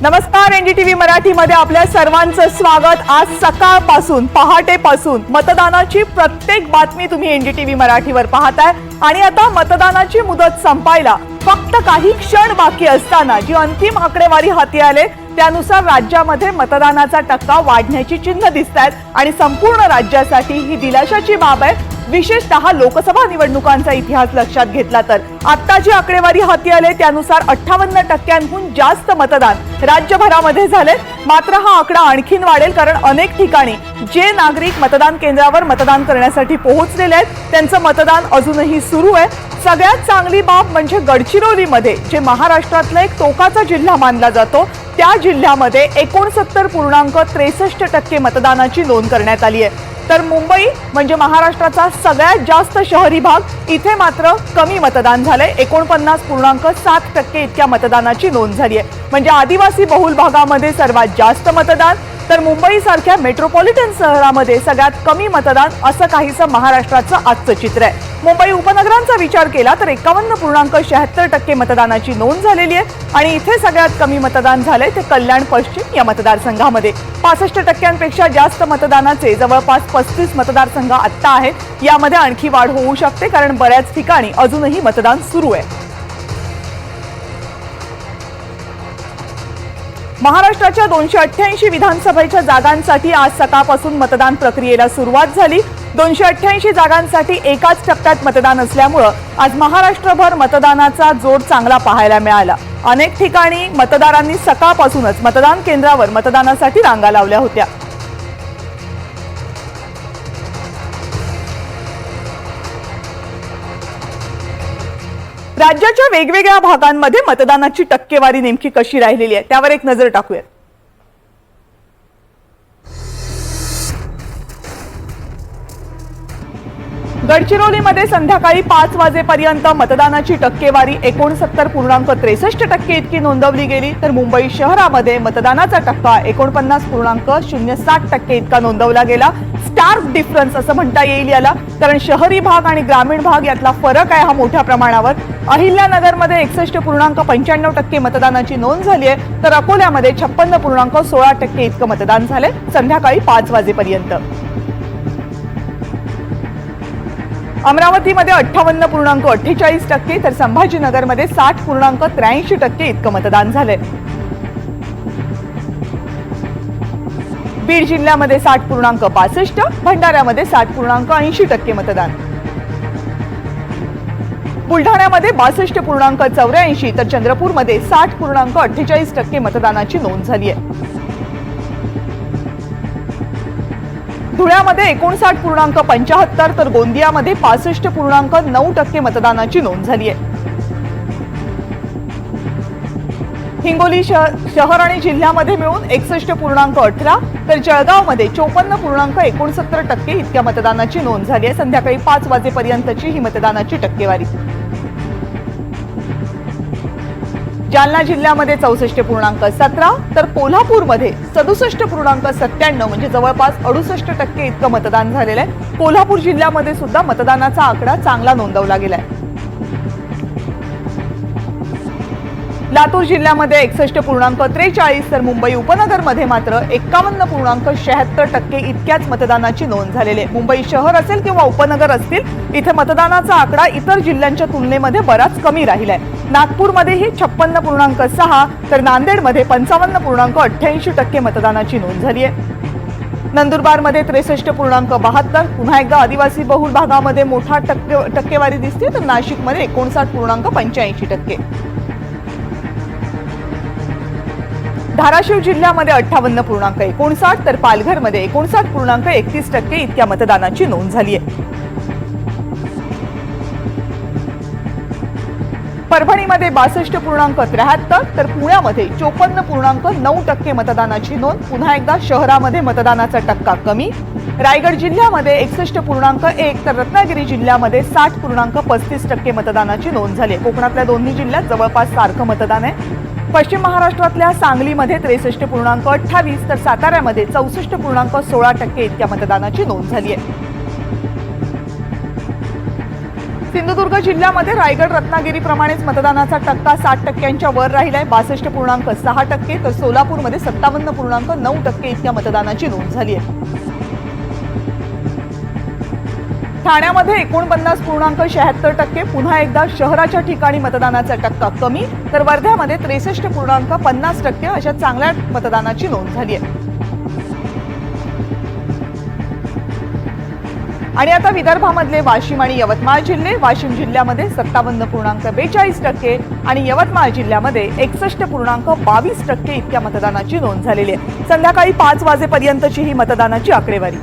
नमस्कार, एनडीटीव्ही मराठीमध्ये आपल्या सर्वांचं स्वागत। आज सकाळपासून पहाटेपासून मतदानाची प्रत्येक बातमी तुम्ही एनडीटीव्ही मराठीवर पाहताय आणि आता मतदानाची मुदत संपायला फक्त काही क्षण बाकी असताना जी अंतिम आकडेवारी हाती आले त्यानुसार राज्यामध्ये मतदानाचा टक्का वाढण्याची चिन्ह दिसतात आणि संपूर्ण राज्यासाठी ही दिलाशाची बाब आहे। विशेषतः लोकसभा निवडणुकांचा इतिहास लक्षात घेतला तर आता जी आकडेवारी हाती आले त्यानुसार 58% जास्त मतदान राज्यभरामध्ये झाले। मात्र हा आकडा आणखीन वाढेल कारण अनेक ठिकाणी जे नागरिक मतदान केंद्रावर मतदान करण्यासाठी पोहोचलेले आहेत त्यांचं मतदान अजूनही सुरू आहे। सगळ्यात चांगली बाब म्हणजे गडचिरोलीमध्ये जे महाराष्ट्रातला एक टोकाचा जिल्हा मानला जातो त्या जिल्ह्यामध्ये 69.63% मतदानाची नोंद करण्यात आली आहे। तर मुंबई म्हणजे महाराष्ट्राचा सगळ्यात जास्त शहरी भाग इथे मात्र कमी मतदान झालंय। 49.7% इतक्या मतदानाची नोंद झाली आहे। म्हणजे आदिवासी बहुल भागामध्ये सर्वात जास्त मतदान तर मुंबई सारख्या मेट्रोपॉलिटन शहरामध्ये सगळ्यात कमी मतदान असं काहीसं महाराष्ट्राचं आजचं चित्र आहे। मुंबई उपनगरांचा विचार केला तर 51.76% मतदानाची नोंद झालेली आहे आणि इथे सगळ्यात कमी मतदान झालंय ते कल्याण पश्चिम या मतदारसंघामध्ये 65% जास्त मतदानाचे जवळपास 35 मतदारसंघ आता आहेत। यामध्ये आणखी वाढ होऊ शकते कारण बऱ्याच ठिकाणी अजूनही मतदान सुरू आहे। महाराष्ट्राच्या 288 विधानसभेच्या जागांसाठी आज सकाळपासून मतदान प्रक्रियेला सुरुवात झाली। 288 जागांसाठी एकाच टप्प्यात मतदान असल्यामुळे आज महाराष्ट्रभर मतदानाचा जोर चांगला पाहायला मिळाला। अनेक ठिकाणी मतदारांनी सकाळपासूनच मतदान केंद्रावर मतदानासाठी रांगा लावल्या होत्या। राज्याच्या वेगवेगळ्या भागांमध्ये मतदानाची टक्केवारी नेमकी कशी राहिलेली आहे त्यावर एक नजर टाकूया। गडचिरोलीमध्ये संध्याकाळी 5 वाजेपर्यंत मतदानाची टक्केवारी 69.63% इतकी नोंदवली गेली तर मुंबई शहरामध्ये मतदानाचा टक्का 49.07% इतका नोंदवला गेला। स्टार्क डिफरन्स असं म्हणता येईल याला कारण शहरी भाग आणि ग्रामीण भाग यातला फरक आहे हा मोठ्या प्रमाणावर। अहिल्यानगरमध्ये 61.95% मतदानाची नोंद झाली आहे तर अकोल्यामध्ये 56.16% इतकं मतदान झाले संध्याकाळी 5 वाजेपर्यंत। अमरावतीमध्ये 58.48% तर संभाजीनगरमध्ये 60.83% इतकं मतदान झाले। बीड जिल्ह्यामध्ये 60.65, भंडाऱ्यामध्ये 60.80% मतदान। बुलढाण्यामध्ये 62.84 तर चंद्रपूरमध्ये 60.48% मतदानाची नोंद झाली आहे। धुळ्यामध्ये 59.75 तर गोंदियामध्ये 65.9% मतदानाची नोंद झाली आहे। हिंगोली शहर आणि जिल्ह्यामध्ये मिळून 61.18 तर जळगावमध्ये 54.69% इतक्या मतदानाची नोंद झाली आहे संध्याकाळी 5 वाजेपर्यंतची ही मतदानाची टक्केवारी। जालना जिल्ह्यामध्ये 64.17 तर कोल्हापूरमध्ये 67.97 म्हणजे जवळपास 68% इतकं मतदान झालेलं आहे। कोल्हापूर जिल्ह्यामध्ये सुद्धा मतदानाचा आकडा चांगला नोंदवला गेलाय। लातूर जिल्ह्यामध्ये 61.43 तर मुंबई उपनगरमध्ये मात्र 51.76% इतक्याच मतदानाची नोंद झालेली आहे। मुंबई शहर असेल किंवा उपनगर असतील इथे मतदानाचा आकडा इतर जिल्ह्यांच्या तुलनेमध्ये बराच कमी राहिलाय। नागपूरमध्येही 56.6 तर नांदेडमध्ये 55.88% मतदानाची नोंद झाली आहे। नंदुरबारमध्ये 63.72 पुन्हा एकदा आदिवासी बहुल भागामध्ये मोठा टक्केवारी दिसते तर नाशिकमध्ये 59.85%। धाराशिव जिल्ह्यामध्ये 58.59 तर पालघरमध्ये 59.31% इतक्या मतदानाची नोंद झाली आहे। परभणीमध्ये 62.73 तर पुण्यामध्ये 54.9% मतदानाची नोंद। पुन्हा एकदा शहरामध्ये मतदानाचा टक्का कमी। रायगड जिल्ह्यामध्ये 61.1 तर रत्नागिरी जिल्ह्यामध्ये 60.35% मतदानाची नोंद झाली आहे। कोकणातल्या दोन्ही जिल्ह्यात जवळपास सारखं मतदान आहे। पश्चिम महाराष्ट्रातल्या सांगलीमध्ये 63.28 तर साताऱ्यामध्ये 64.16% इतक्या मतदानाची नोंद झाली आहे। सिंधुदुर्ग जिल्ह्यामध्ये रायगड रत्नागिरी प्रमाणेच मतदानाचा टक्का 60% वर राहिलाय, 62.6%, तर सोलापूरमध्ये 57.9% इतक्या मतदानाची नोंद झाली आहे. ठाण्यामध्ये 49.76%, पुन्हा एकदा शहराच्या ठिकाणी मतदानाचा टक्का कमी, तर वर्ध्यामध्ये 63.50% अशा चांगल्या मतदानाची नोंद झाली आहे. आणि आता विदर्भामधले वाशिम आणि यवतमाळ जिल्हे. वाशिम जिल्ह्यामध्ये 57.42% आणि यवतमाळ जिल्ह्यामध्ये 61.22% इतक्या मतदानाची नोंद झालेली आहे. संध्याकाळी 5 वाजेपर्यंतची ही मतदानाची आकडेवारी.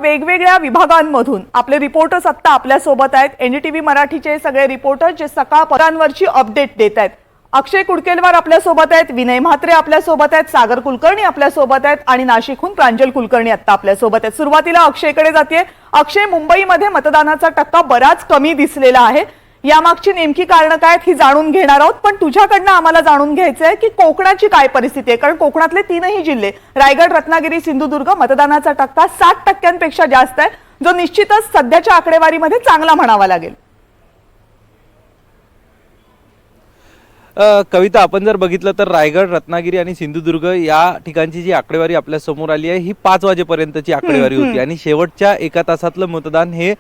वेगवेगळ्या विभागांमधून आपले रिपोर्टर्स आता आपल्या सोबत आहेत. एनडीटीव्ही मराठीचे सगळे रिपोर्टर जे सकाळ परांवरची अपडेट देत आहेत. अक्षय कुडकेलवार आपल्या सोबत आहेत, विनय म्हात्रे आपल्या सोबत आहेत, सागर कुलकर्णी आपल्या सोबत आहेत आणि नाशिकहून प्रांजल कुलकर्णी आता आपल्या सोबत आहेत. सुरुवातीला अक्षयकडे जाते. अक्षय, मुंबईमध्ये मतदानाचा टक्का बराच कमी दिसलेला आहे, यामागची नेमकी कारणं काय ही जाणून घेणार आहोत. पण तुझ्याकडनं आम्हाला जाणून घ्यायचं आहे की कोकणाची काय परिस्थिती आहे, कारण कोकणातले 3ही जिल्हे रायगड, रत्नागिरी, सिंधुदुर्ग मतदानाचा टक्का 60%पेक्षा जास्त आहे, जो निश्चितच सध्याच्या आकडेवारीमध्ये चांगला म्हणावा लागेल. कविता, आपण जर बघितलं तर रायगड, रत्नागिरी आणि सिंधुदुर्ग या ठिकाणची जी आकडेवारी आपल्या समोर आली आहे ही 5 वाजेपर्यंतची आकडेवारी होती आणि शेवटच्या 1 तासातलं मतदान हे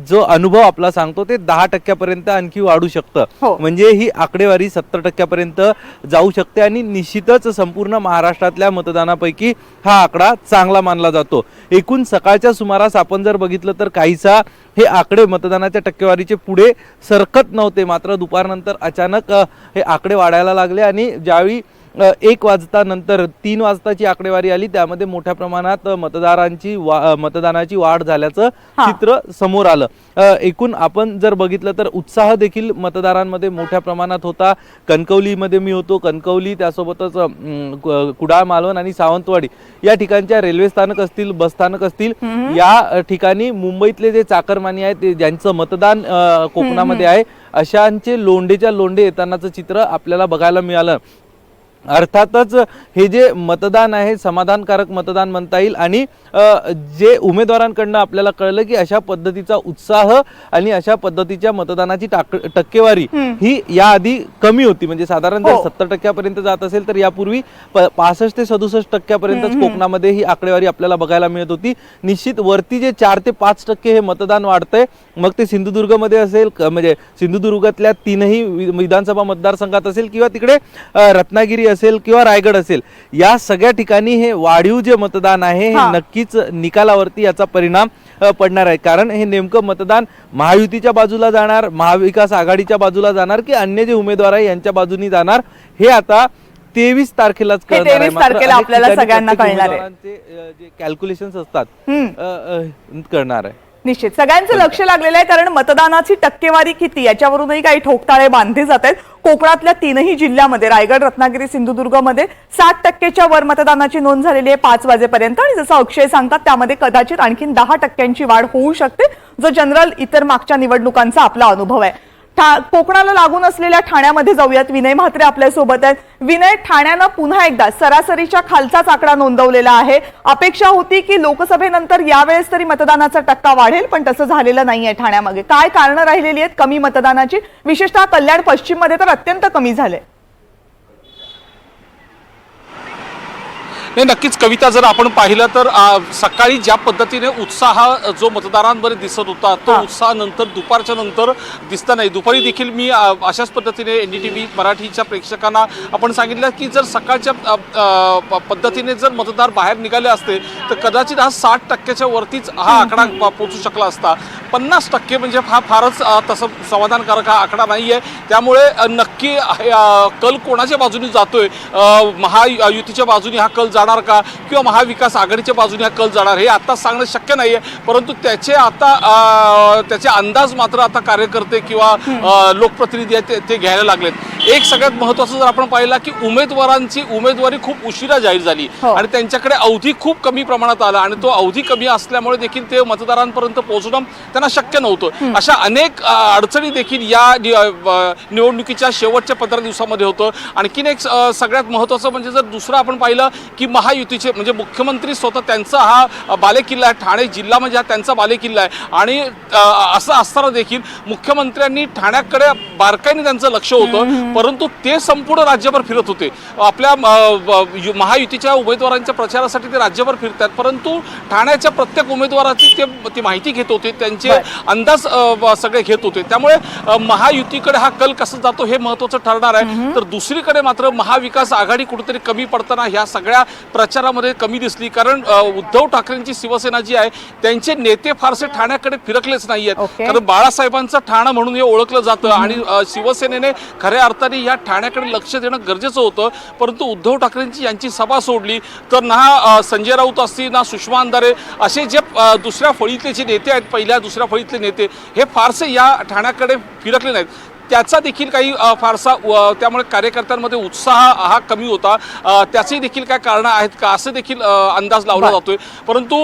जो अनुभव आपला सांगतो ते 10% आणखी वाढू शकतं. म्हणजे ही आकडेवारी 70% जाऊ शकते आणि निश्चितच संपूर्ण महाराष्ट्रातल्या मतदानापैकी हा आकडा चांगला मानला जातो. एकूण सकाळच्या सुमारास आपण जर बघितलं तर काहीसा हे आकडे मतदानाच्या टक्केवारीचे पुढे सरकत नव्हते, मात्र दुपारनंतर अचानक हे आकडे वाढायला लागले आणि ज्यावेळी 1 वाजता नंतर 3 वाजताची आकडेवारी आली त्यामध्ये मोठ्या प्रमाणात मतदानाची वाढ झाल्याचं चित्र समोर आलं. एकूण आपण जर बघितलं तर उत्साह देखील मतदारांमध्ये मोठ्या प्रमाणात होता. कणकवलीमध्ये मी होतो, कणकवली त्यासोबतच कुडाळ, मालवण आणि सावंतवाडी या ठिकाणच्या रेल्वे स्थानक असतील, बस स्थानक असतील, या ठिकाणी मुंबईतले जे चाकरमानी आहेत ज्यांचं मतदान कोकणामध्ये आहे अशांचे लोंढेच्या लोंढे येतानाचं चित्र आपल्याला बघायला मिळालं. अर्थातच हे जे मतदान आहे समाधानकारक मतदान म्हणता येईल आणि जे उमेदवारांकडनं आपल्याला कळलं की अशा पद्धतीचा उत्साह आणि अशा पद्धतीच्या मतदानाची टक्केवारी ही याआधी कमी होती. म्हणजे साधारण 70% जात असेल तर यापूर्वी 65 ते 67% कोकणामध्ये ही आकडेवारी आपल्याला बघायला मिळत होती. निश्चित वरती जे 4 ते 5% हे मतदान वाढतंय, मग ते सिंधुदुर्गमध्ये असेल, म्हणजे सिंधुदुर्गातल्या 3ही विधानसभा मतदारसंघात असेल किंवा तिकडे रत्नागिरी असेल किंवा रायगड असेल, या सगळ्या ठिकाणी हे वाढीव जे मतदान आहे हे नक्कीच निकालावरती याचा परिणाम पडणार आहे. कारण हे नेमकं मतदान महायुतीच्या बाजूला जाणार, महाविकास आघाडीच्या बाजूला जाणार की अन्य जे उमेदवार आहे यांच्या बाजूनी जाणार हे आता 23 तारखेलाच कळणार आहे. 23 तारखेला आपल्याला सगळ्यांना कळणार आहे. जे कॅल्क्युलेशन्स असतात कळणार आहे. निश्चित सगळ्यांचं लक्ष लागलेलं आहे, कारण मतदानाची टक्केवारी किती याच्यावरूनही काही ठोकताळे बांधले जात आहेत. कोकणातल्या 3ही जिल्ह्यामध्ये रायगड, रत्नागिरी, सिंधुदुर्गमध्ये 60% वर मतदानाची नोंद झालेली आहे 5 वाजेपर्यंत आणि जसं अक्षय सांगतात त्यामध्ये कदाचित आणखीन 10% वाढ होऊ शकते, जो जनरल इतर मागच्या निवडणुकांचा आपला अनुभव आहे. कोकणाला लागून असलेल्या ठाण्यामध्ये जाऊयात. विनय म्हात्रे आपल्या सोबत आहेत. विनय, ठाण्यानं पुन्हा एकदा सरासरीच्या खालचाच आकडा नोंदवलेला आहे. अपेक्षा होती की लोकसभेनंतर यावेळेस तरी मतदानाचा टक्का वाढेल, पण तसं झालेलं नाहीये. ठाण्यामध्ये काय कारणं राहिलेली आहेत कमी मतदानाची? विशेषतः कल्याण पश्चिम मध्ये तर अत्यंत कमी झाले. नाही, नक्कीच कविता, जर आपण पाहिलं तर सकाळी ज्या पद्धतीने उत्साह जो मतदारांमध्ये दिसत होता तो उत्साह नंतर दुपारच्या नंतर दिसता नाही. दुपारी देखील मी अशाच पद्धतीने एनडीटीव्ही मराठीच्या प्रेक्षकांना आपण सांगितलं की जर सकाळच्या पद्धतीने जर मतदार बाहेर निघाले असते तर कदाचित हा 60% वरतीच हा आकडा पोहोचू शकला असता. 50% म्हणजे हा फारच तसं समाधानकारक हा आकडा नाही आहे. त्यामुळे नक्की कल कोणाच्या बाजूने जातोय, महायुतीच्या बाजूने हा कल जाणार का किंवा महाविकास आघाडीच्या बाजूने हा कल जाणार हे आता सांगणं शक्य नाहीये. परंतु त्याचे अंदाज मात्र आता कार्यकर्ते किंवा लोकप्रतिनिधी आहेत ते घ्यायला लागलेत. एक सगळ्यात महत्त्वाचं जर आपण पाहिलं की उमेदवारांची उमेदवारी खूप उशिरा जाहीर झाली आणि त्यांच्याकडे अवधी खूप कमी प्रमाणात आला आणि तो अवधी कमी असल्यामुळे देखील ते मतदारांपर्यंत पोहोचणं त्यांना शक्य नव्हतं. अशा अनेक अडचणी देखील या निवडणुकीच्या शेवटच्या 15 दिवसामध्ये होतं. आणखीन एक सगळ्यात महत्त्वाचं म्हणजे जर दुसरं आपण पाहिलं की महायुतीचे म्हणजे मुख्यमंत्री स्वतः त्यांचा हा बालेकिल्ला आहे, ठाणे जिल्हा म्हणजे हा त्यांचा बालेकिल्ला आहे आणि असं असताना देखील मुख्यमंत्र्यांनी ठाण्याकडे बारकाईने त्यांचं लक्ष होतं, परंतु ते संपूर्ण राज्यभर फिरत होते. आपल्या महायुतीच्या उमेदवारांच्या प्रचारासाठी ते राज्यभर फिरतात, परंतु ठाण्याच्या प्रत्येक उमेदवाराची ती माहिती घेत होते, त्यांचे अंदाज सगळे घेत होते. त्यामुळे महायुतीकडे हा कल कसा जातो हे महत्त्वाचं ठरणार आहे. तर दुसरीकडे मात्र महाविकास आघाडी कुठेतरी कमी पडताना ह्या सगळ्या प्रचारामध्ये कमी दिसली, कारण उद्धव ठाकरेंची शिवसेना जी आहे त्यांचे नेते फारसे ठाण्याकडे फिरकलेच नाहीयेत. कारण बाळासाहेबांचं ठाणं म्हणून हे ओळखलं जातं आणि शिवसेनेने खऱ्या अर्थाने या ठाण्याकडे लक्ष देणं गरजेचं होतं. परंतु उद्धव ठाकरेंची यांची सभा सोडली तर ना संजय राऊत असतील ना सुषमा अंधारे असे जे दुसऱ्या फळीतले जे नेते आहेत, पहिल्या दुसऱ्या फळीतले नेते हे फारसे या ठाण्याकडे फिरकले नाहीत. त्याचा देखील काही फारसा त्यामुळे कार्यकर्त्यांमध्ये उत्साह हा कमी होता. त्याची देखील काय कारणं आहेत का असं देखील अंदाज लावला जातोय. परंतु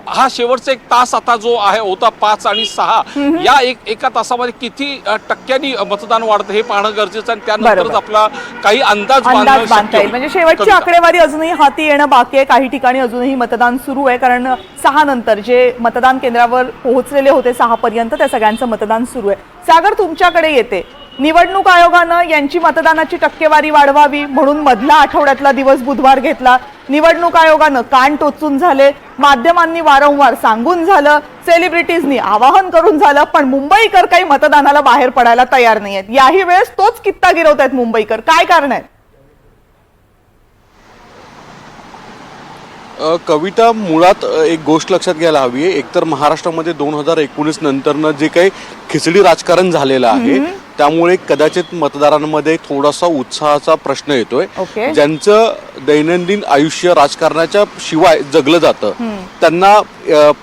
हा शेवटचा एक तास आता जो आहे होता 5 आणि 6 या एका तासामध्ये किती टक्क्यांनी मतदान वाढतं हे पाहणं गरजेचं आणि त्यानंतरच आपला काही अंदाज बांधता येईल. म्हणजे शेवटची आकडेवारी अजूनही हाती येणं बाकी आहे. काही ठिकाणी अजूनही मतदान सुरू आहे, कारण 6 नंतर जे मतदान केंद्रावर पोहोचलेले होते 6 पर्यंत त्या सगळ्यांचं मतदान सुरू आहे. सागर, तुमच्याकडे येते. निवडणूक आयोगानं यांची मतदानाची टक्केवारी वाढवावी म्हणून मधला आठवड्यातला दिवस बुधवार घेतला. निवडणूक आयोगानं कान टोचून झाले, माध्यमांनी वारंवार सांगून झालं, सेलिब्रिटीजनी आवाहन करून झालं, पण मुंबईकर काही मतदानाला बाहेर पडायला तयार नाहीयेत. याही वेळेस तोच कित्ता गिरवतायत मुंबईकर. काय कारण आहे? कविता, मुळात एक गोष्ट लक्षात घ्यायला हवी आहे. एकतर महाराष्ट्रामध्ये 2019 नंतरनं जे काही खिचडी राजकारण झालेलं आहे त्यामुळे कदाचित मतदारांमध्ये थोडासा उत्साहाचा प्रश्न येतोय. ज्यांचं दैनंदिन आयुष्य राजकारणाच्या शिवाय जगलं जातं त्यांना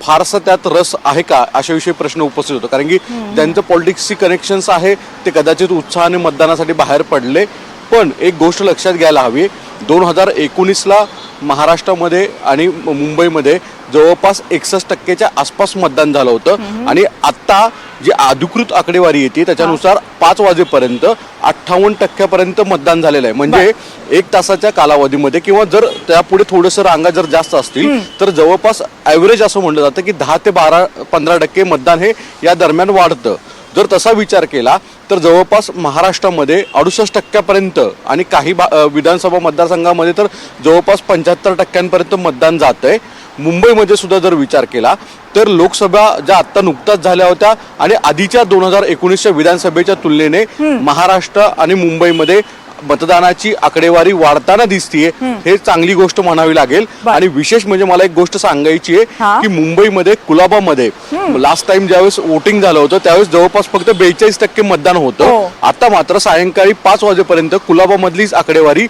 फारसा त्यात रस आहे का अशा विषयी प्रश्न उपस्थित होतो, कारण की ज्यांचं पॉलिटिक्सची कनेक्शन्स आहे ते कदाचित उत्साहाने मतदानासाठी बाहेर पडले. पण एक गोष्ट लक्षात घ्यायला हवी, 2019ला महाराष्ट्रामध्ये आणि मुंबईमध्ये जवळपास 61% आसपास मतदान झालं होतं आणि आता जी अधिकृत आकडेवारी येते त्याच्यानुसार 5 वाजेपर्यंत 58% मतदान झालेलं आहे. म्हणजे 1 तासाच्या कालावधीमध्ये किंवा जर त्यापुढे थोडंसं रांगा जर जास्त असतील तर जवळपास ॲव्हरेज असं म्हटलं जातं की 10 ते 15% मतदान हे या दरम्यान वाढतं. जर तसा विचार केला तर जवळपास महाराष्ट्रामध्ये 68% आणि काही विधानसभा मतदारसंघामध्ये तर जवळपास 75% मतदान जातंय. मुंबईमध्ये सुद्धा जर विचार केला तर लोकसभा ज्या आत्ता नुकताच झाल्या होत्या आणि आधीच्या 2019च्या विधानसभेच्या तुलनेने महाराष्ट्र आणि मुंबईमध्ये मतदानाची आकडेवारी वाढताना दिसतीये, हे चांगली गोष्ट म्हणावी लागेल. आणि विशेष म्हणजे मला एक गोष्ट सांगायची आहे की मुंबईमध्ये कुलाबामध्ये लास्ट टाइम ज्यावेळेस वोटिंग झालं होतं त्यावेळेस जवळपास फक्त 42% मतदान होतं. आता मात्र सायंकाळी 5 वाजेपर्यंत कुलाबामधलीच आकडेवारी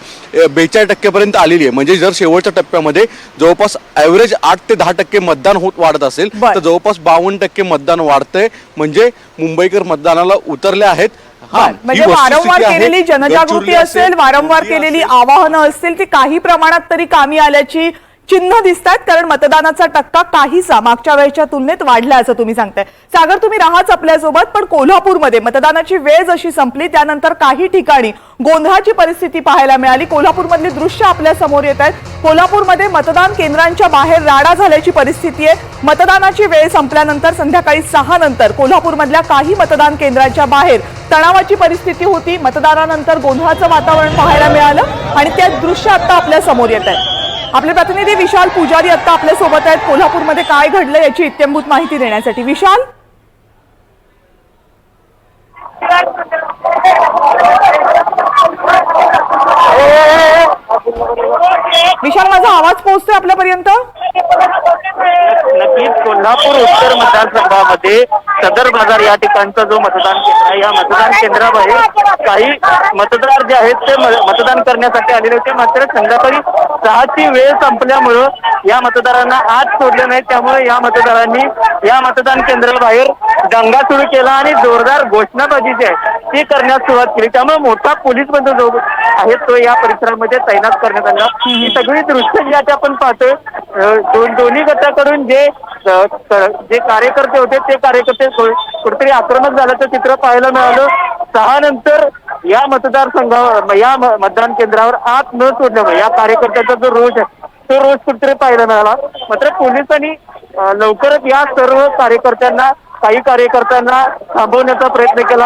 42% पर्यंत आलेली आहे. म्हणजे जर शेवटच्या टप्प्यामध्ये जवळपास ॲव्हरेज 8 ते 10% मतदान वाढत असेल तर जवळपास 52% मतदान वाढतंय. म्हणजे मुंबईकर मतदानाला उतरले आहेत. म्हणजे वारंवार केलेली जनजागृती असेल, वारंवार केलेली आवाहनं असतील, ती काही प्रमाणात तरी कामी आल्याची चिन्ह दिसतात, कारण मतदानाचा टक्का काहीसा मागच्या वेळेच्या तुलनेत वाढला असं तुम्ही सांगताय. सागर, तुम्ही राहाच आपल्यासोबत, पण कोल्हापूरमध्ये मतदानाची वेळ जशी संपली त्यानंतर काही ठिकाणी गोंधळाची परिस्थिती पाहायला मिळाली. कोल्हापूरमधली दृश्य आपल्या समोर येत आहेत. कोल्हापूरमध्ये मतदान केंद्रांच्या बाहेर राडा झाल्याची परिस्थिती आहे. मतदानाची वेळ संपल्यानंतर संध्याकाळी 6 नंतर कोल्हापूरमधल्या काही मतदान केंद्रांच्या बाहेर तणावाची परिस्थिती होती. मतदानानंतर गोंधळाचं वातावरण पाहायला मिळालं आणि त्या दृश्य आता आपल्या समोर येत आहेत. आपले प्रतिनिधी विशाल पुजारी आता आपल्या सोबत आहेत कोल्हापूरमध्ये काय घडलं याची इत्थंभूत माहिती देण्यासाठी. विशाल, माझा आवाज पोहोचतोय आपल्यापर्यंत? नक्कीच. कोल्हापूर उत्तर मतदारसंघामध्ये सदर बाजार या ठिकाणचा जो मतदान केंद्र आहे, या मतदान केंद्रामध्ये काही मतदार जे आहेत ते मतदान करण्यासाठी आलेले होते. मात्र संध्याकाळी 6ची वेळ संपल्यामुळं या मतदारांना आत सोडलं नाही. त्यामुळे या मतदारांनी या मतदान केंद्राबाहेर दंगा सुरू केला आणि जोरदार घोषणाबाजी जी आहे ती करण्यास सुरुवात केली. त्यामुळे मोठा पोलीस बंद जो आहे तो या परिसरामध्ये तैनात करण्यात आला. ही सगळी दृश्य जी आता आपण पाहतोय, दोन्ही गटाकडून जे कार्यकर्ते होते ते कार्यकर्ते कुठेतरी आक्रमक झाल्याचं चित्र पाहायला मिळालं. 6 नंतर या मतदारसंघावर या मतदान केंद्रावर आत न सोडल्यामुळे या कार्यकर्त्याचा जो रोष आहे तो रोष कुठेतरी पाहायला मिळाला. मात्र पोलिसांनी लवकरच या सर्व कार्यकर्त्यांना, काही कार्यकर्त्यांना थांबवण्याचा प्रयत्न केला,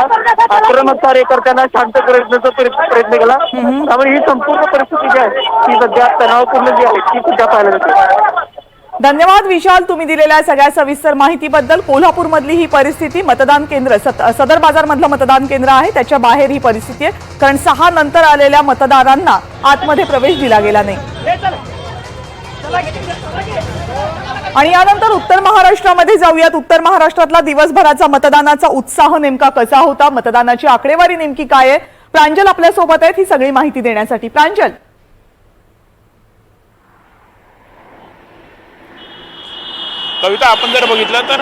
आक्रमक कार्यकर्त्यांना शांत करण्याचा प्रयत्न केला. त्यामुळे ही संपूर्ण परिस्थिती जी आहे ती सध्या तणावपूर्ण जी आहे ती सध्या पाहायला मिळते. धन्यवाद विशाल, तुम्ही दिलेल्या सगळ्या सविस्तर माहितीबद्दल. कोल्हापूरमधली ही परिस्थिती, मतदान केंद्र सदर बाजार मधलं मतदान केंद्र आहे, त्याच्या बाहेर ही परिस्थिती आहे, कारण 6 नंतर आलेल्या मतदारांना आतमध्ये प्रवेश दिला गेला नाही. आणि यानंतर उत्तर महाराष्ट्रामध्ये जाऊयात. उत्तर महाराष्ट्रातला दिवसभराचा मतदानाचा उत्साह नेमका कसा होता, मतदानाची आकडेवारी नेमकी काय आहे, प्रांजल आपल्या सोबत आहेत ही सगळी माहिती देण्यासाठी. प्रांजल. कविता, आपण जर बघितलं तर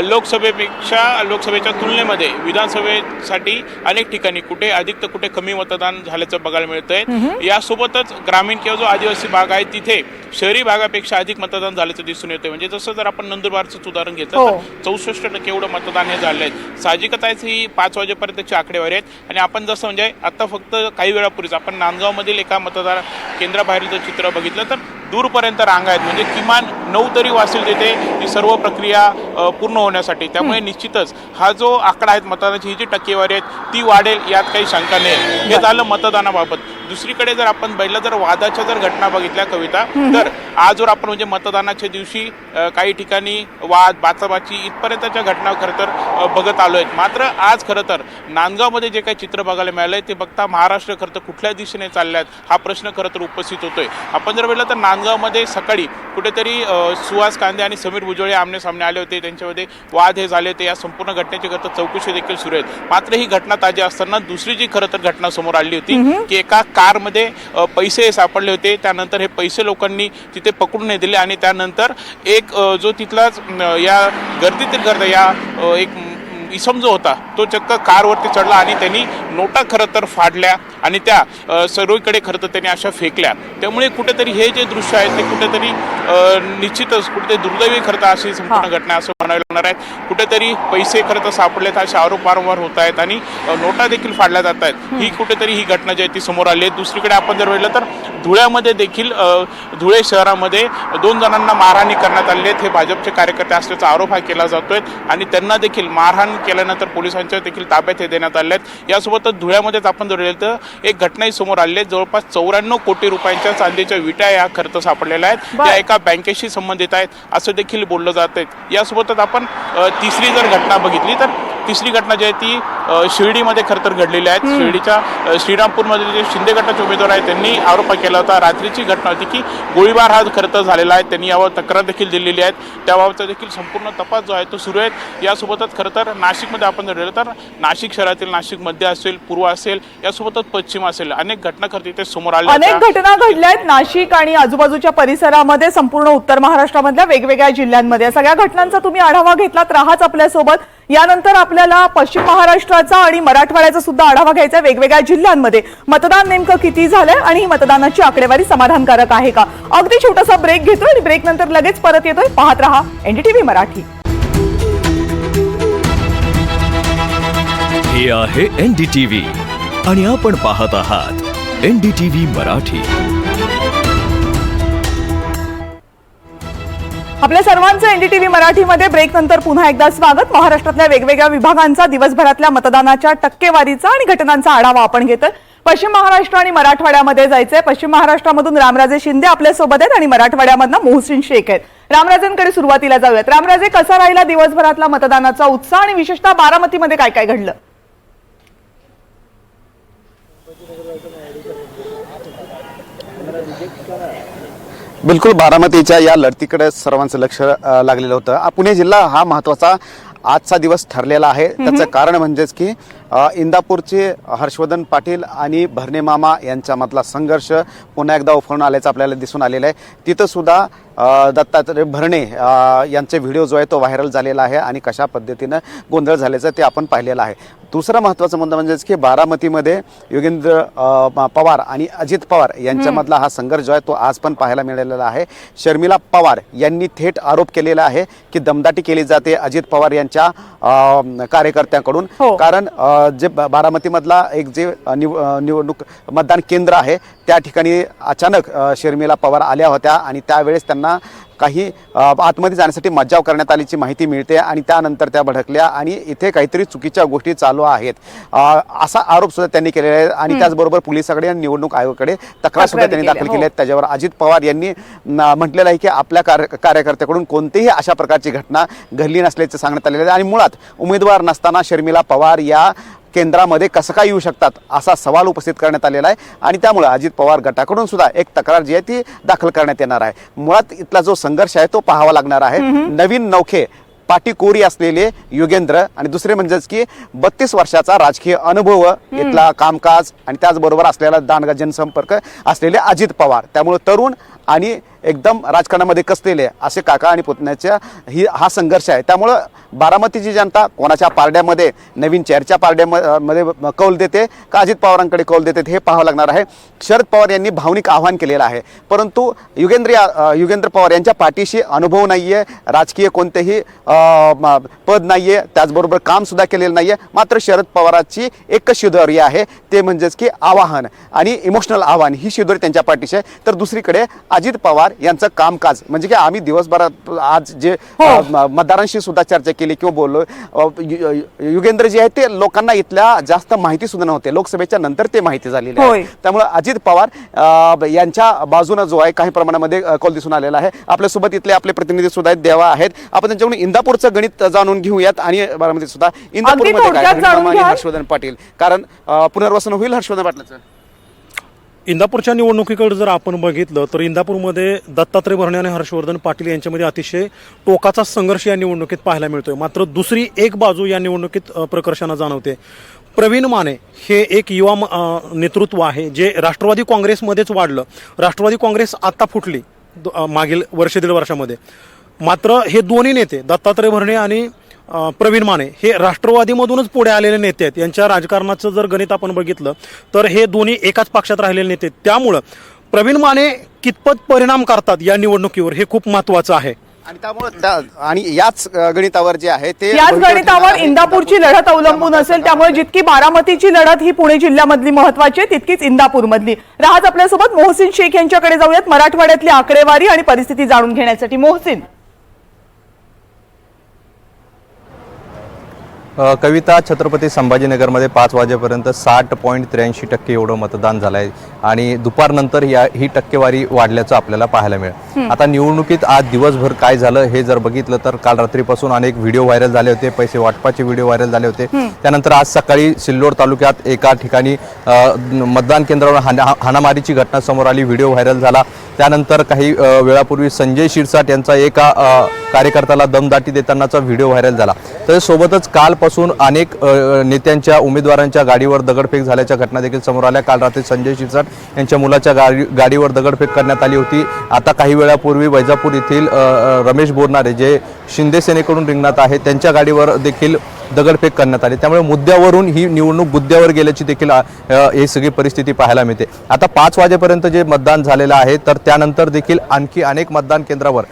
लोकसभेच्या तुलनेमध्ये विधानसभेसाठी अनेक ठिकाणी कुठे अधिक तर कुठे कमी मतदान झाल्याचं बघायला मिळतंय. यासोबतच ग्रामीण किंवा जो आदिवासी भाग आहे तिथे शहरी भागापेक्षा अधिक मतदान झाल्याचं दिसून येतंय. म्हणजे जसं जर आपण नंदुरबारचं उदाहरण घेतलं तर 64% एवढं मतदान हे झालंय. साहजिकच आहे ही 5 वाजेपर्यंतची आकडेवारी आहेत. आणि आपण जसं म्हणजे आता फक्त काही वेळापूर्वीच आपण नांदगावमधील एका मतदान केंद्राबाहेर जर चित्र बघितलं तर दूरपर्यंत रांगा आहेत. म्हणजे किमान 9 तरी वाजतील तिथे ही सर्व प्रक्रिया पूर्ण होण्यासाठी. त्यामुळे निश्चितच हा जो आकडा आहे मतदानाची ही जी टक्केवारी आहे ती वाढेल यात काही शंका नाही. हे झालं मतदानाबाबत. दुसरीकडे जर आपण पहिलं जर वादाच्या जर घटना बघितल्या कविता, तर आजवर आपण म्हणजे मतदानाच्या दिवशी काही ठिकाणी वाद बाचाबाची इथपर्यंतच्या घटना खरं तर बघत आलो आहेत. मात्र आज खरं तर नांदगावमध्ये जे काही चित्र बघायला मिळालंय ते बघता महाराष्ट्र खरं तर कुठल्या दिशेने चालल्यात हा प्रश्न खरं तर उपस्थित होतोय. आपण जर बघितलं तर नांदगावमध्ये सकाळी कुठेतरी सुहास कांदे आणि समीर भुजबळ आमने सामने आले होते, त्यांच्यामध्ये वाद हे झाले होते. या संपूर्ण घटनेची खरं तर चौकशी देखील सुरू आहेत. मात्र ही घटना ताजी असताना दुसरी जी खरं तर घटना समोर आली होती की एका कारमध्ये पैसे सापडले होते. त्यानंतर हे पैसे लोकांनी तिथे पकडून नाही दिले आणि त्यानंतर एक जो तिथलाच या गर्दीतील गर्द या एक इसम जो होता तो चक्क कारवरती चढला आणि त्यांनी नोटा खरं तर फाडल्या आणि त्या सर्वीकडे खरं तर त्यांनी अशा फेकल्या. त्यामुळे कुठेतरी हे जे दृश्य आहे ते कुठेतरी निश्चितच कुठेतरी दुर्दैवी खरं तर अशी संपूर्ण घटना असं म्हणायला लागणार आहे. कुठेतरी पैसे खरं तर सापडलेत असे आरोप वारंवार होत आहेत आणि नोटा देखील फाडल्या जात आहेत. ही कुठेतरी ही घटना जी आहे ती समोर आली आहे. दुसरीकडे आपण जर बघितलं तर धुळ्यामध्ये देखील धुळे शहरामध्ये 2 जणांना मारहाणी करण्यात आली आहे. हे भाजपचे कार्यकर्ते असल्याचा आरोप हा केला जातोय आणि त्यांना देखील मारहाण केल्यानंतर पोलिसांच्या देखील ताब्यात हे देण्यात आले आहेत. यासोबतच धुळ्यामध्येच आपण जर बघितलं तर एक घटनाही समोर आली आहे. जवळपास 94 कोटी रुपयांच्या चांदीच्या विटा या खर्च सापडलेल्या आहेत. त्या एका बँकेशी संबंधित आहेत असं देखील बोललं जात आहे. यासोबतच आपण तिसरी जर घटना बघितली तर तिसरी घटना जी आहे ती शिर्डीमध्ये खरं तर घडलेली आहे. शिर्डीच्या श्रीरामपूरमध्ये जे शिंदे गटाचे उमेदवार आहेत त्यांनी आरोप केला होता. रात्रीची घटना होती की गोळीबार हा खरं तर झालेला आहे. त्यांनी यावर तक्रार देखील दिलेली आहे. त्याबाबतचा देखील संपूर्ण तपास जो आहे तो सुरू आहे. यासोबतच खरं तर नाशिकमध्ये आपण जर तर नाशिक शहरातील नाशिक मध्य असेल, पूर्व असेल, यासोबतच पश्चिम असेल, अनेक घटना खरं तिथे समोर आल्या. अनेक घटना घडल्या आहेत नाशिक आणि आजूबाजूच्या परिसरामध्ये, संपूर्ण उत्तर महाराष्ट्रामधल्या वेगवेगळ्या जिल्ह्यांमध्ये. सगळ्या घटनांचा तुम्ही आढावा घेतलात, राहाच आपल्यासोबत. यानंतर आपल्याला पश्चिम महाराष्ट्राचा आणि मराठवाड्याचा सुद्धा आढावा घ्यायचा. वेगवेगळ्या जिल्ह्यांमध्ये मतदान नेमकं किती झालंय आणि ही मतदानाची आकडेवारी समाधानकारक आहे का. अगदी छोटासा ब्रेक घेतोय आणि ब्रेक नंतर लगेच परत येतोय. पाहत रहा एनडीटीव्ही मराठी. हे आहे एनडीटीव्ही आणि आपण पाहत आहात एनडीटीव्ही मराठी. आपल्या सर्वांचं एनडीटीव्ही मराठीमध्ये ब्रेक नंतर पुन्हा एकदा स्वागत. महाराष्ट्रातल्या वेगवेगळ्या विभागांचा दिवसभरातल्या मतदानाच्या टक्केवारीचा आणि घटनांचा आढावा आपण घेतोय. पश्चिम महाराष्ट्र आणि मराठवाड्यामध्ये जायचंय. पश्चिम महाराष्ट्रामधून रामराजे शिंदे आपल्या सोबत आहेत आणि मराठवाड्यामधून मोहसिन शेख आहेत. रामराजेंकडे सुरुवातीला जाऊयात. रामराजे, कसा राहिला दिवसभरातला मतदानाचा उत्साह आणि विशेषतः बारामतीमध्ये काय काय घडलं? बिलकुल, बारामतीच्या या लढतीकडे सर्वांचं लक्ष लागलेलं होतं. पुणे जिल्हा हा महत्त्वाचा आजचा दिवस ठरलेला आहे. त्याचं कारण म्हणजेच की इंदापूरचे हर्षवर्धन पाटील आणि भरणे मामा यांच्यामधला संघर्ष पुन्हा एकदा उफाळून आल्याचं आपल्याला दिसून आलेलं आहे. तिथं सुद्धा दत्तात्रय भरणे यांचे व्हिडिओ जो आहे तो व्हायरल झालेला आहे आणि कशा पद्धतीनं गोंधळ झाल्याचं ते आपण पाहिलेलं आहे. दुसरा महत्त्वाचा मुद्दा म्हणजेच की बारामतीमध्ये योगेंद्र पवार आणि अजित पवार यांच्यामधला हा संघर्ष जो आहे तो आज पण पाहायला मिळालेला आहे. शर्मिला पवार यांनी थेट आरोप केलेला आहे की दमदाटी केली जाते अजित पवार यांच्या कार्यकर्त्यांकडून. हो. कारण जे बारामतीमधला एक जे निवडणूक मतदान केंद्र आहे त्या ठिकाणी अचानक शर्मिला पवार आल्या होत्या आणि त्यावेळेस त्यांना काही आतमध्ये जाण्यासाठी मज्जाव करण्यात आल्याची माहिती मिळते आणि त्यानंतर त्या भडकल्या आणि इथे काहीतरी चुकीच्या गोष्टी चालू आहेत असा आरोप सुद्धा त्यांनी केलेला आहे. आणि त्याचबरोबर पोलिसाकडे आणि निवडणूक आयोगाकडे तक्रार सुद्धा त्यांनी दाखल केली आहे. त्याच्यावर अजित पवार यांनी म्हटलेलं आहे की आपल्या कार्यकर्त्याकडून कोणतीही अशा प्रकारची घटना घडली नसल्याचे सांगण्यात आलेले आहे. आणि मुळात उमेदवार नसताना शर्मिला पवार या केंद्रामध्ये कसं काय येऊ शकतात असा सवाल उपस्थित करण्यात आलेला आहे. आणि त्यामुळे अजित पवार गटाकडून सुद्धा एक तक्रार जी आहे ती दाखल करण्यात येणार आहे. मुळात इथला जो संघर्ष आहे तो पाहावा लागणार आहे. नवीन नौखे पाटीकोरी असलेले योगेंद्र आणि दुसरे म्हणजेच की 32 वर्षाचा राजकीय अनुभव इथला कामकाज आणि त्याचबरोबर असलेला दांडगा जनसंपर्क असलेले अजित पवार. त्यामुळे तरुण आणि एकदम राजकारणामध्ये कसलेले असे काका आणि पुतण्याचा हा संघर्ष आहे. त्यामुळं बारामतीची जनता कोणाच्या पारड्यामध्ये नवीन चेअरच्या पारड्यामध्ये कौल देते का अजित पवारांकडे कौल देते हे पाहावं लागणार आहे. शरद पवार यांनी भावनिक आव्हान केलेलं आहे परंतु योगेंद्र पवार यांच्या पाठीशी अनुभव नाही आहे, राजकीय कोणतेही पद नाही आहे, त्याचबरोबर काम सुद्धा केलेलं नाही आहे. मात्र शरद पवारांची एकच शिदोरी आहे ते म्हणजेच की आवाहन आणि इमोशनल आव्हान ही शिदोरी त्यांच्या पाठीशी आहे. तर दुसरीकडे अजित पवार यांचं कामकाज म्हणजे की आम्ही दिवसभरात आज जे मतदारांशी सुद्धा चर्चा केली किंवा बोललो योगेंद्र जे आहे ते लोकांना इथल्या जास्त माहिती सुद्धा नव्हते, लोकसभेच्या नंतर ते माहिती झालेली आहे. त्यामुळे अजित पवार यांच्या बाजूने जो आहे काही प्रमाणामध्ये कौल दिसून आलेला आहे. आपल्यासोबत इथले आपले प्रतिनिधी सुद्धा देवा आहेत. आपण त्यांच्याकडून इंदापूरचं गणित जाणून घेऊयात आणि बारामतीत सुद्धा इंदापूरमध्ये काय हर्षवर्धन पाटील कारण पुनर्वसन होईल हर्षवर्धन पाटलाचं. इंदापूरच्या निवडणुकीकडे जर आपण बघितलं तर इंदापूरमध्ये दत्तात्रय भरणे आणि हर्षवर्धन पाटील यांच्यामध्ये अतिशय टोकाचा संघर्ष या निवडणुकीत पाहायला मिळतोय. मात्र दुसरी एक बाजू या निवडणुकीत प्रकर्षानं जाणवते. प्रवीण माने हे एक युवा नेतृत्व आहे जे राष्ट्रवादी काँग्रेसमध्येच वाढलं. राष्ट्रवादी काँग्रेस आता फुटली मागील वर्ष दीड वर्षामध्ये. मात्र हे दोन्ही नेते दत्तात्रय भरणे आणि प्रवीण माने हे राष्ट्रवादीमधूनच पुढे आलेले नेते आहेत. यांच्या राजकारणाचं जर गणित आपण बघितलं तर हे दोन्ही एकाच पक्षात राहिलेले नेते. त्यामुळं प्रवीण माने कितपत परिणाम करतात या निवडणुकीवर हे खूप महत्त्वाचं आहे. आणि त्यामुळे आणि याच गणितावर जे आहे ते याच गणितावर इंदापूरची लढत अवलंबून असेल. त्यामुळे जितकी बारामतीची लढत ही पुणे जिल्ह्यामधली महत्वाची आहे तितकीच इंदापूरमधली. राहत आपल्यासोबत मोहसिन शेख यांच्याकडे जाऊयात मराठवाड्यातली आकडेवारी आणि परिस्थिती जाणून घेण्यासाठी. मोहसिन, कविता, छत्रपती संभाजीनगरमध्ये 5 वाजेपर्यंत 60.83% एवढं मतदान झालं आहे आणि दुपारनंतर ही टक्केवारी वाढल्याचं आपल्याला पाहायला मिळेल. आता निवडणुकीत आज दिवसभर काय झालं हे जर बघितलं तर काल रात्रीपासून अनेक व्हिडिओ व्हायरल झाले होते, पैसे वाटपाचे व्हिडिओ व्हायरल झाले होते. त्यानंतर आज सकाळी सिल्लोड तालुक्यात एका ठिकाणी मतदान केंद्रावर हाणामारीची घटना समोर आली, व्हिडिओ व्हायरल झाला. त्यानंतर काही वेळापूर्वी संजय शिरसाट यांचा एका कार्यकर्त्याला दमदाटी देतानाचा व्हिडिओ व्हायरल झाला. तर सोबतच कालपासून अनेक नेत्यांच्या उमेदवारांच्या गाडीवर दगडफेक झाल्याच्या घटना देखील समोर आल्या. काल रात्री संजय शिरसाट यांच्या मुलाच्या गाडीवर दगडफेक करण्यात आली होती. आता काही वेळापूर्वी वैजापूर येथील रमेश बोरनारे जे शिंदे सेनेकडून रिंगणात आहे त्यांच्या गाडीवर देखील दगडफेक करण्यात आली. त्यामुळे मुद्द्यावरून ही निवडणूक मुद्द्यावर गेल्याची देखील ही सगळी परिस्थिती पाहायला मिळते. आता 5 वाजेपर्यंत जे मतदान झालेलं आहे तर त्यानंतर देखील आणखी अनेक मतदान केंद्रावर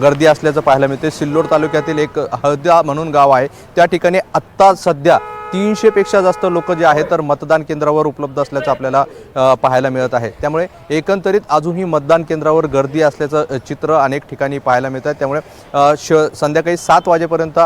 गर्दी असल्याचं पाहायला मिळते. सिल्लोड तालुक्यातील एक हळदा म्हणून गाव आहे त्या ठिकाणी आत्ता सध्या 300 पेक्षा जास्त लोक जे आहेत तर मतदान केंद्रावर उपलब्ध असल्याचं आपल्याला पाहायला मिळत आहे. त्यामुळे एकंदरीत अजूनही मतदान केंद्रावर गर्दी असल्याचं चित्र अनेक ठिकाणी पाहायला मिळत आहे. त्यामुळे संध्याकाळी 7 वाजेपर्यंत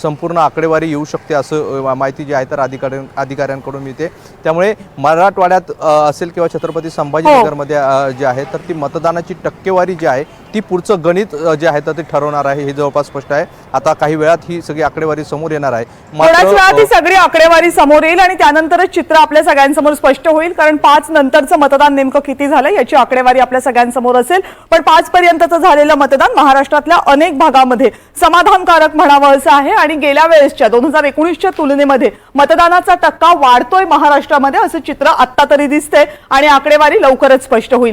संपूर्ण आकडेवारी येऊ शकते असं माहिती जी आहे तर अधिकाऱ्यांकडून मिळते. त्यामुळे मराठवाड्यात असेल किंवा छत्रपती संभाजीनगरमध्ये जे आहे तर ती मतदानाची टक्केवारी जी आहे ती पुढचं गणित जे आहे तर ते ठरवणार आहे हे जवळपास स्पष्ट आहे. आता काही वेळात ही सगळी आकडेवारी समोर येणार आहे. सगळी आकडेवारी समोर येईल आणि त्यानंतरच चित्र आपल्या सगळ्यांसमोर स्पष्ट होईल. कारण 5 नंतरचं मतदान नेमकं किती झालं याची आकडेवारी आपल्या सगळ्यांसमोर असेल. पण 5 पर्यंतचं झालेलं मतदान महाराष्ट्रातल्या अनेक भागामध्ये समाधानकारक म्हणावं असं आहे आणि गेल्या वेळेसच्या 2019च्या तुलनेमध्ये मतदानाचा टक्का वाढतोय महाराष्ट्रामध्ये असं चित्र आत्ता तरी दिसतंय आणि आकडेवारी लवकरच स्पष्ट होईल.